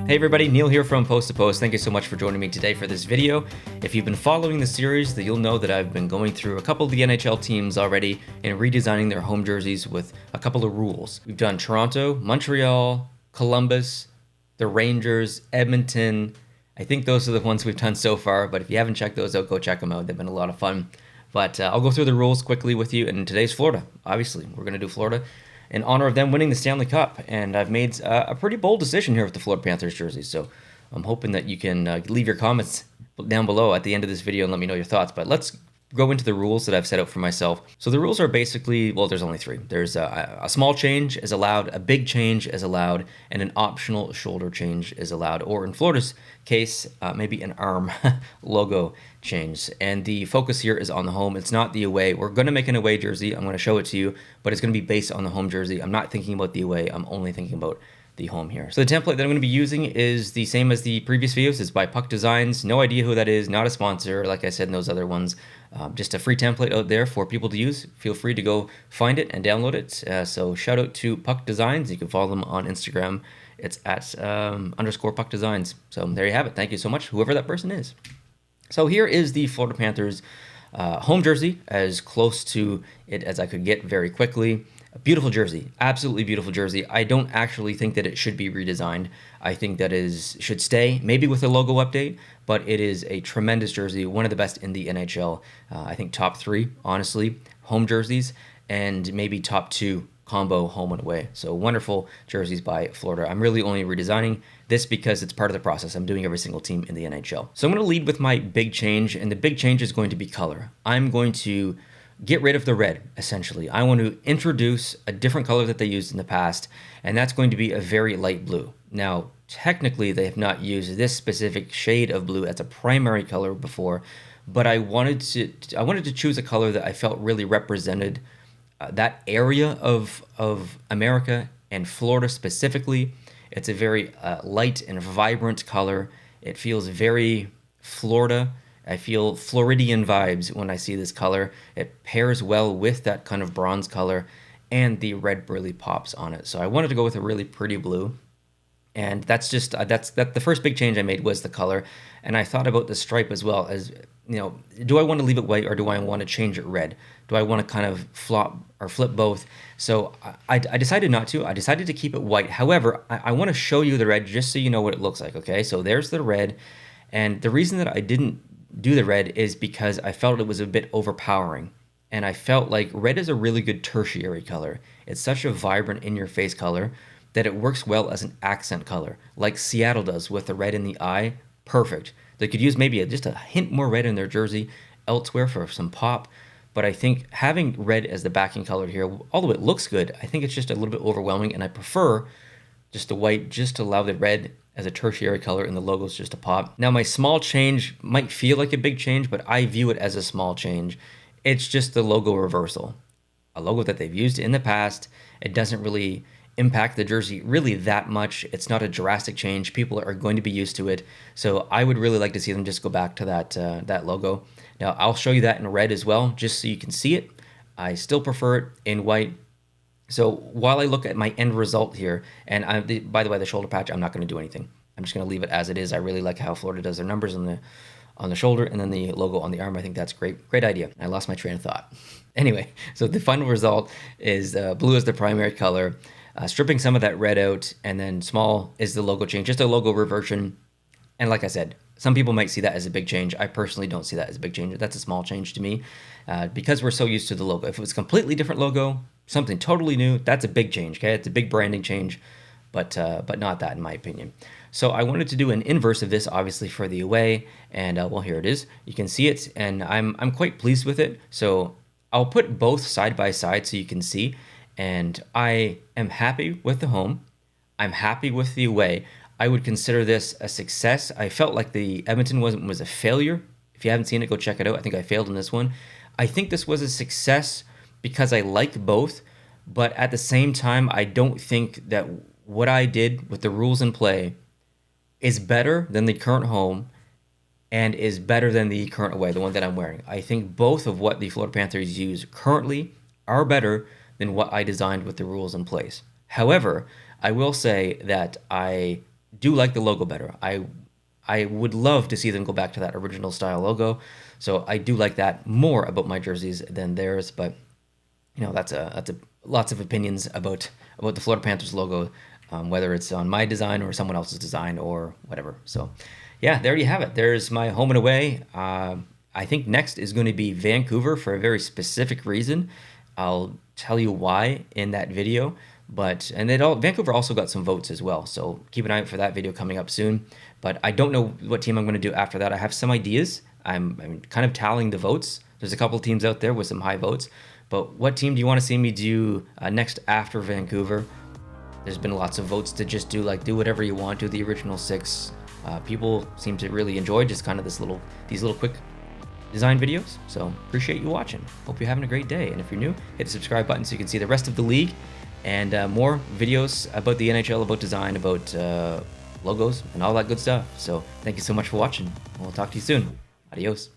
Hey everybody, Neil here from Post to Post. Thank you so much for joining me today for this video. If you've been following the series, then you'll know that I've been going through a couple of the NHL teams already and redesigning their home jerseys with a couple of rules. We've done Toronto, Montreal, Columbus, the Rangers, Edmonton. I think those are the ones we've done so far, but if you haven't checked those out, go check them out. They've been a lot of fun. But I'll go through the rules quickly with you. And today's Florida. Obviously, we're going to do Florida in honor of them winning the Stanley Cup. And I've made a pretty bold decision here with the Florida Panthers jerseys. So I'm hoping that you can leave your comments down below at the end of this video and let me know your thoughts. But let's go into the rules that I've set out for myself. So the rules are basically, well, there's only three. There's a small change is allowed, a big change is allowed, and an optional shoulder change is allowed. Or in Florida's case, maybe an arm logo change. And the focus here is on the home. It's not the away. We're going to make an away jersey. I'm going to show it to you, but it's going to be based on the home jersey. I'm not thinking about the away. I'm only thinking about the home here. So the template that I'm going to be using is the same as the previous videos. It's by Puck Designs. No idea who that is. Not a sponsor, like I said in those other ones. Just a free template out there for people to use. Feel free to go find it and download it. So shout out to Puck Designs. You can follow them on Instagram. It's at _ Puck Designs. So there you have it. Thank you so much, whoever that person is. So here is the Florida Panthers home jersey, as close to it as I could get very quickly. A beautiful jersey, absolutely beautiful jersey. I don't actually think that it should be redesigned. I think that should stay, maybe with a logo update, but it is a tremendous jersey, one of the best in the NHL. I think top 3, honestly, home jerseys, and maybe top 2 combo home and away. So wonderful jerseys by Florida. I'm really only redesigning this because it's part of the process. I'm doing every single team in the NHL. So I'm going to lead with my big change, and the big change is going to be color. I'm going to get rid of the red, essentially. I want to introduce a different color that they used in the past, and that's going to be a very light blue. Now, technically, they have not used this specific shade of blue as a primary color before, but I wanted to choose a color that I felt really represented that area of America and Florida specifically. It's a very light and vibrant color. It feels very Florida. I feel Floridian vibes when I see this color. It pairs well with that kind of bronze color, and the red really pops on it. So I wanted to go with a really pretty blue. And that's just that's the first big change I made was the color. And I thought about the stripe as well, as do I want to leave it white or do I want to change it red? Do I want to kind of flip both? So I decided not to. I decided to keep it white. However, I want to show you the red just so you know what it looks like. Okay, so there's the red, and the reason that I didn't do the red is because I felt it was a bit overpowering, and I felt like red is a really good tertiary color. It's such a vibrant in-your-face color that it works well as an accent color, like Seattle does with the red in the eye. Perfect. They could use maybe just a hint more red in their jersey elsewhere for some pop, but I think having red as the backing color here, although it looks good, I think it's just a little bit overwhelming, and I prefer just the white, just to allow the red as a tertiary color and the logos just to pop. Now, my small change might feel like a big change, but I view it as a small change. It's just the logo reversal, a logo that they've used in the past. It doesn't really impact the jersey really that much. It's not a drastic change. People are going to be used to it. So I would really like to see them just go back to that logo. Now, I'll show you that in red as well, just so you can see it. I still prefer it in white. So while I look at my end result here, and by the way, the shoulder patch, I'm not going to do anything. I'm just going to leave it as it is. I really like how Florida does their numbers on the shoulder and then the logo on the arm. I think that's great. Great idea. I lost my train of thought. Anyway, so the final result is blue as the primary color, stripping some of that red out, and then small is the logo change, just a logo reversion. And like I said, some people might see that as a big change. I personally don't see that as a big change. That's a small change to me because we're so used to the logo. If it was a completely different logo, something totally new, that's a big change, okay? It's a big branding change, but not that in my opinion. So I wanted to do an inverse of this, obviously, for the away, and well, here it is. You can see it, and I'm quite pleased with it. So I'll put both side by side so you can see, and I am happy with the home. I'm happy with the away. I would consider this a success. I felt like the Edmonton was a failure. If you haven't seen it, go check it out. I think I failed in this one. I think this was a success because I like both, but at the same time, I don't think that what I did with the rules in play is better than the current home and is better than the current away, the one that I'm wearing. I think both of what the Florida Panthers use currently are better than what I designed with the rules in place. However, I will say that I do like the logo better. I would love to see them go back to that original style logo. So I do like that more about my jerseys than theirs. But that's lots of opinions about the Florida Panthers logo, whether it's on my design or someone else's design or whatever. So yeah, there you have it. There's my home and away. I think next is going to be Vancouver for a very specific reason. I'll tell you why in that video. But Vancouver also got some votes as well, so keep an eye out for that video coming up soon. But I don't know what team I'm going to do after that. I have some ideas. I'm kind of tallying the votes. There's a couple teams out there with some high votes, but what team do you want to see me do next after Vancouver? There's been lots of votes to just do whatever you want, do the original 6. People seem to really enjoy just kind of these little quick design videos. So appreciate you watching. Hope you're having a great day. And if you're new, hit the subscribe button so you can see the rest of the league and more videos about the NHL, about design, about logos, and all that good stuff. So thank you so much for watching. We'll talk to you soon. Adios.